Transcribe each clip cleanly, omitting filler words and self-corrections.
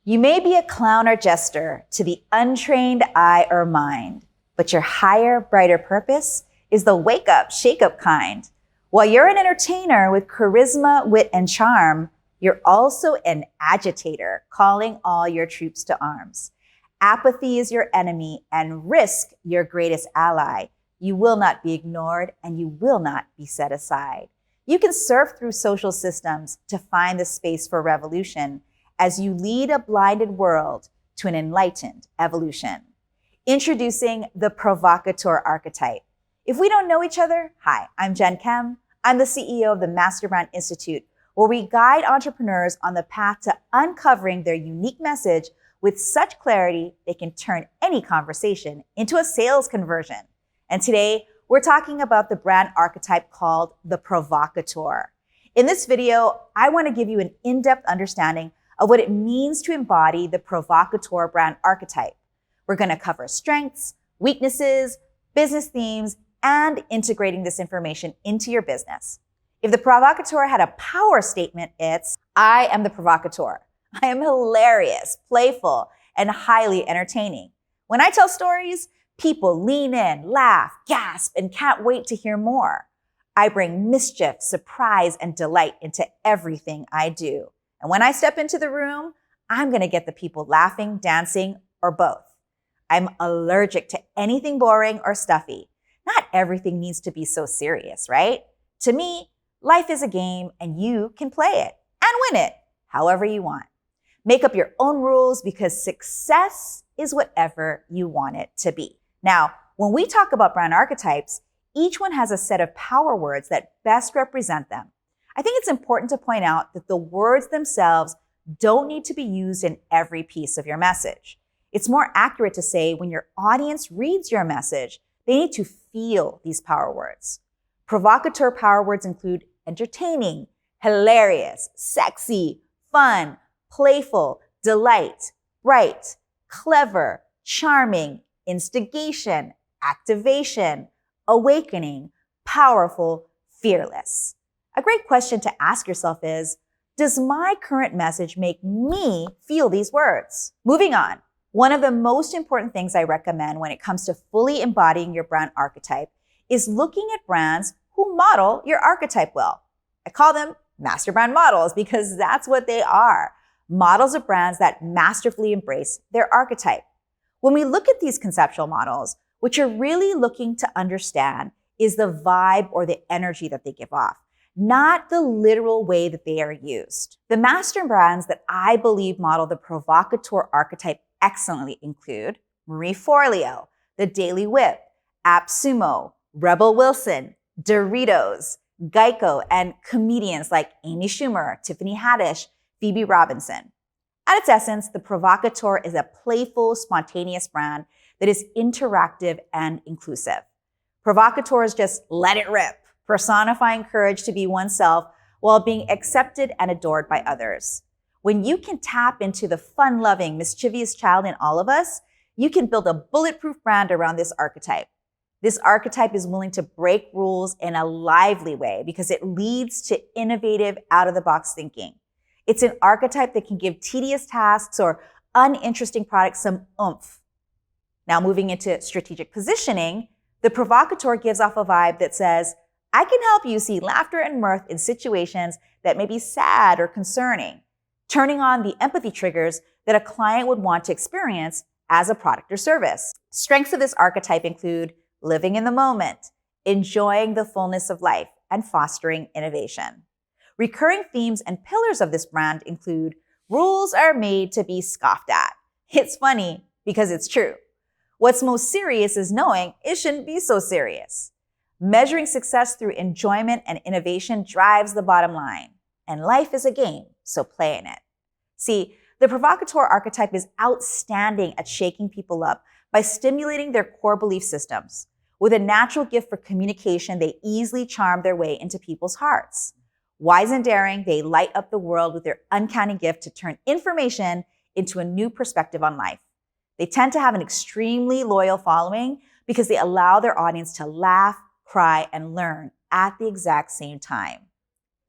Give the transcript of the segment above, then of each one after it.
You may be a clown or jester to the untrained eye or mind, but your higher, brighter purpose is the wake up, shake up kind. While you're an entertainer with charisma, wit, and charm, you're also an agitator, calling all your troops to arms. Apathy is your enemy and risk your greatest ally. You will not be ignored and you will not be set aside. You can surf through social systems to find the space for revolution as you lead a blinded world to an enlightened evolution. Introducing the Provocateur archetype. If we don't know each other, hi, I'm Jen Kem. I'm the CEO of the Master Brand Institute, where we guide entrepreneurs on the path to uncovering their unique message with such clarity they can turn any conversation into a sales conversion. And today, we're talking about the brand archetype called the Provocateur. In this video, I want to give you an in-depth understanding of what it means to embody the Provocateur brand archetype. We're going to cover strengths, weaknesses, business themes, and integrating this information into your business. If the Provocateur had a power statement, it's, I am the Provocateur. I am hilarious, playful, and highly entertaining. When I tell stories, people lean in, laugh, gasp, and can't wait to hear more. I bring mischief, surprise, and delight into everything I do. And when I step into the room, I'm going to get the people laughing, dancing, or both. I'm allergic to anything boring or stuffy. Not everything needs to be so serious, right? To me, life is a game and you can play it and win it however you want. Make up your own rules because success is whatever you want it to be. Now, when we talk about brand archetypes, each one has a set of power words that best represent them. I think it's important to point out that the words themselves don't need to be used in every piece of your message. It's more accurate to say when your audience reads your message, they need to feel these power words. Provocateur power words include entertaining, hilarious, sexy, fun, playful, delight, bright, clever, charming, instigation, activation, awakening, powerful, fearless. A great question to ask yourself is, does my current message make me feel these words? Moving on, one of the most important things I recommend when it comes to fully embodying your brand archetype is looking at brands who model your archetype well. I call them master brand models because that's what they are. Models of brands that masterfully embrace their archetype. When we look at these conceptual models, what you're really looking to understand is the vibe or the energy that they give off, not the literal way that they are used. The master brands that I believe model the Provocateur archetype excellently include Marie Forleo, The Daily Whip, AppSumo, Rebel Wilson, Doritos, Geico, and comedians like Amy Schumer, Tiffany Haddish, Phoebe Robinson. At its essence, the Provocateur is a playful, spontaneous brand that is interactive and inclusive. Provocateurs just let it rip, personifying courage to be oneself while being accepted and adored by others. When you can tap into the fun-loving, mischievous child in all of us, you can build a bulletproof brand around this archetype. This archetype is willing to break rules in a lively way because it leads to innovative, out-of-the-box thinking. It's an archetype that can give tedious tasks or uninteresting products some oomph. Now, moving into strategic positioning, the Provocateur gives off a vibe that says, I can help you see laughter and mirth in situations that may be sad or concerning, turning on the empathy triggers that a client would want to experience as a product or service. Strengths of this archetype include living in the moment, enjoying the fullness of life, and fostering innovation. Recurring themes and pillars of this brand include rules are made to be scoffed at. It's funny because it's true. What's most serious is knowing it shouldn't be so serious. Measuring success through enjoyment and innovation drives the bottom line. And life is a game, so play in it. See, the Provocateur archetype is outstanding at shaking people up by stimulating their core belief systems. With a natural gift for communication, they easily charm their way into people's hearts. Wise and daring, they light up the world with their uncanny gift to turn information into a new perspective on life. They tend to have an extremely loyal following because they allow their audience to laugh, cry, and learn at the exact same time.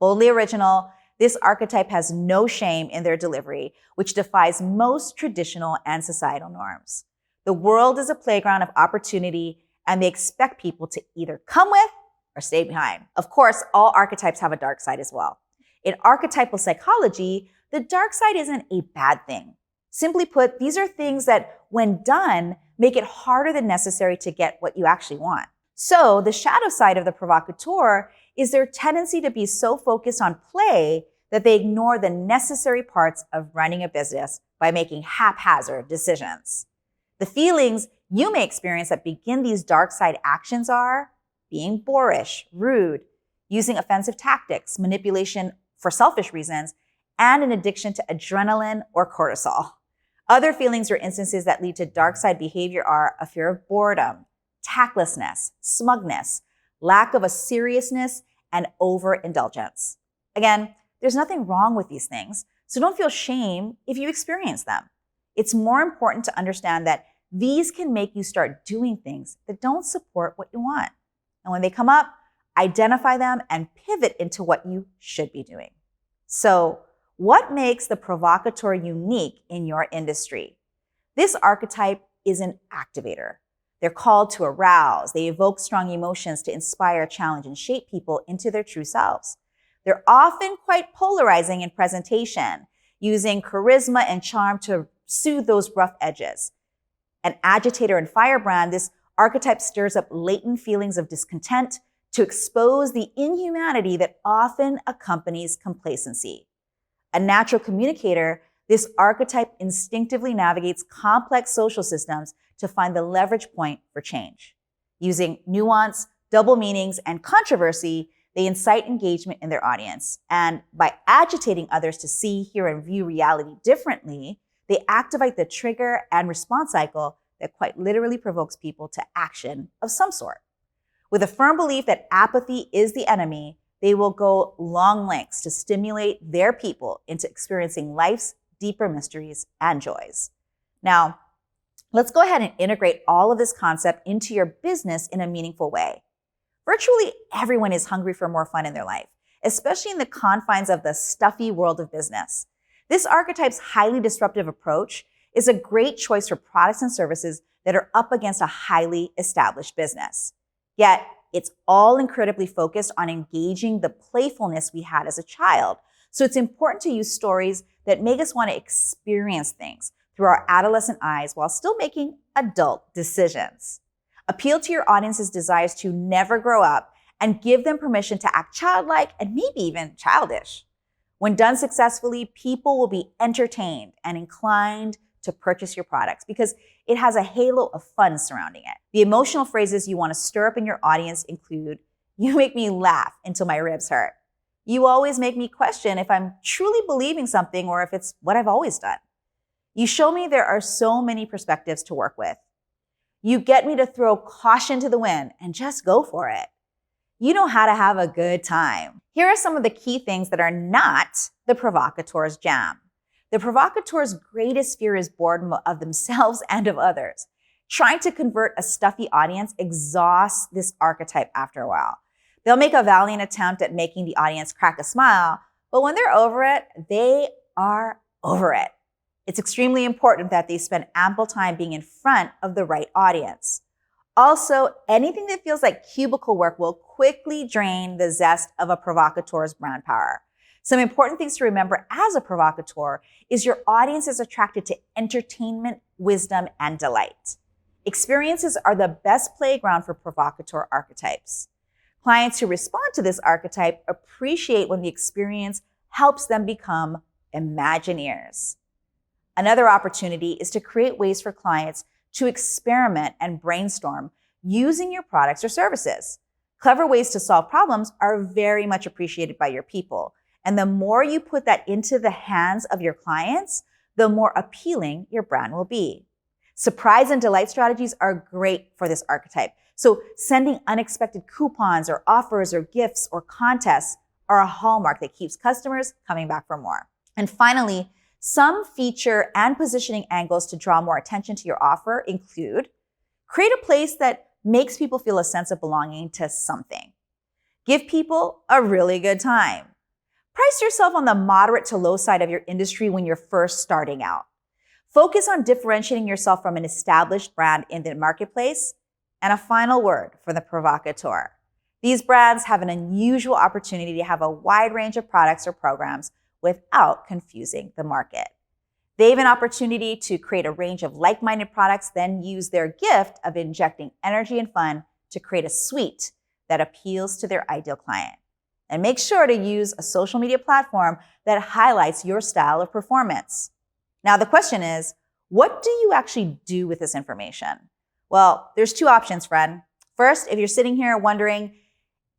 Boldly original, This archetype has no shame in their delivery, which defies most traditional and societal norms. The world is a playground of opportunity, and they expect people to either come with or stay behind. Of course, all archetypes have a dark side as well. In archetypal psychology, the dark side isn't a bad thing. Simply put, these are things that, when done, make it harder than necessary to get what you actually want. So the shadow side of the provocateur is their tendency to be so focused on play that they ignore the necessary parts of running a business by making haphazard decisions. The feelings you may experience that begin these dark side actions are being boorish, rude, using offensive tactics, manipulation for selfish reasons, and an addiction to adrenaline or cortisol. Other feelings or instances that lead to dark side behavior are a fear of boredom, tactlessness, smugness, lack of a seriousness, and overindulgence. Again, there's nothing wrong with these things, so don't feel shame if you experience them. It's more important to understand that these can make you start doing things that don't support what you want. And when they come up, identify them and pivot into what you should be doing. So, what makes the provocateur unique in your industry? This archetype is an activator. They're called to arouse. They evoke strong emotions to inspire, challenge, and shape people into their true selves. They're often quite polarizing in presentation, using charisma and charm to soothe those rough edges. An agitator and firebrand, this archetype stirs up latent feelings of discontent to expose the inhumanity that often accompanies complacency. A natural communicator, this archetype instinctively navigates complex social systems to find the leverage point for change. Using nuance, double meanings, and controversy, they incite engagement in their audience. And by agitating others to see, hear, and view reality differently, they activate the trigger and response cycle that quite literally provokes people to action of some sort. With a firm belief that apathy is the enemy, they will go long lengths to stimulate their people into experiencing life's deeper mysteries and joys. Now, let's go ahead and integrate all of this concept into your business in a meaningful way. Virtually everyone is hungry for more fun in their life, especially in the confines of the stuffy world of business. This archetype's highly disruptive approach is a great choice for products and services that are up against a highly established business. Yet, it's all incredibly focused on engaging the playfulness we had as a child. So it's important to use stories that make us want to experience things through our adolescent eyes while still making adult decisions. Appeal to your audience's desires to never grow up and give them permission to act childlike and maybe even childish. When done successfully, people will be entertained and inclined to purchase your products because it has a halo of fun surrounding it. The emotional phrases you want to stir up in your audience include, "You make me laugh until my ribs hurt." "You always make me question if I'm truly believing something or if it's what I've always done." "You show me there are so many perspectives to work with." "You get me to throw caution to the wind and just go for it." "You know how to have a good time." Here are some of the key things that are not the Provocateurs Jam. The provocateur's greatest fear is boredom of themselves and of others. Trying to convert a stuffy audience exhausts this archetype after a while. They'll make a valiant attempt at making the audience crack a smile, but when they're over it, they are over it. It's extremely important that they spend ample time being in front of the right audience. Also, anything that feels like cubicle work will quickly drain the zest of a provocateur's brand power. Some important things to remember as a provocateur is your audience is attracted to entertainment, wisdom, and delight. Experiences are the best playground for provocateur archetypes. Clients who respond to this archetype appreciate when the experience helps them become Imagineers. Another opportunity is to create ways for clients to experiment and brainstorm using your products or services. Clever ways to solve problems are very much appreciated by your people. And the more you put that into the hands of your clients, the more appealing your brand will be. Surprise and delight strategies are great for this archetype. So sending unexpected coupons or offers or gifts or contests are a hallmark that keeps customers coming back for more. And finally, some feature and positioning angles to draw more attention to your offer include: create a place that makes people feel a sense of belonging to something. Give people a really good time. Price yourself on the moderate to low side of your industry when you're first starting out. Focus on differentiating yourself from an established brand in the marketplace. And a final word for the provocateur. These brands have an unusual opportunity to have a wide range of products or programs without confusing the market. They have an opportunity to create a range of like-minded products, then use their gift of injecting energy and fun to create a suite that appeals to their ideal client. And make sure to use a social media platform that highlights your style of performance. Now, the question is, what do you actually do with this information? Well, there's two options, friend. First, if you're sitting here wondering,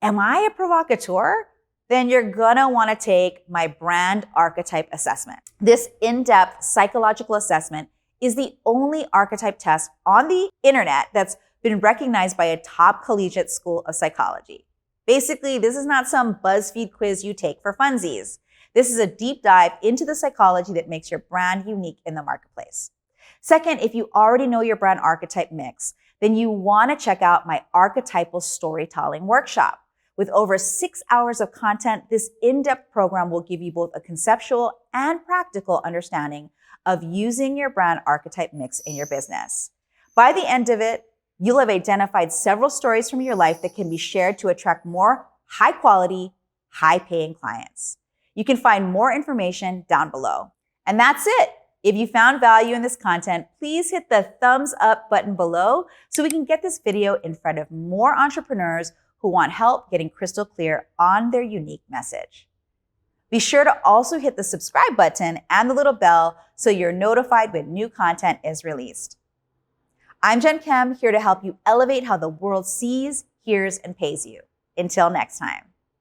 am I a provocateur? Then you're gonna wanna take my Brand Archetype assessment. This in-depth psychological assessment is the only archetype test on the internet that's been recognized by a top collegiate school of psychology. Basically, this is not some BuzzFeed quiz you take for funsies. This is a deep dive into the psychology that makes your brand unique in the marketplace. Second, if you already know your brand archetype mix, then you wanna check out my archetypal storytelling workshop. With over 6 hours of content, this in-depth program will give you both a conceptual and practical understanding of using your brand archetype mix in your business. By the end of it, you'll have identified several stories from your life that can be shared to attract more high-quality, high-paying clients. You can find more information down below. And that's it. If you found value in this content, please hit the thumbs up button below so we can get this video in front of more entrepreneurs who want help getting crystal clear on their unique message. Be sure to also hit the subscribe button and the little bell so you're notified when new content is released. I'm Jen Kem, here to help you elevate how the world sees, hears, and pays you. Until next time.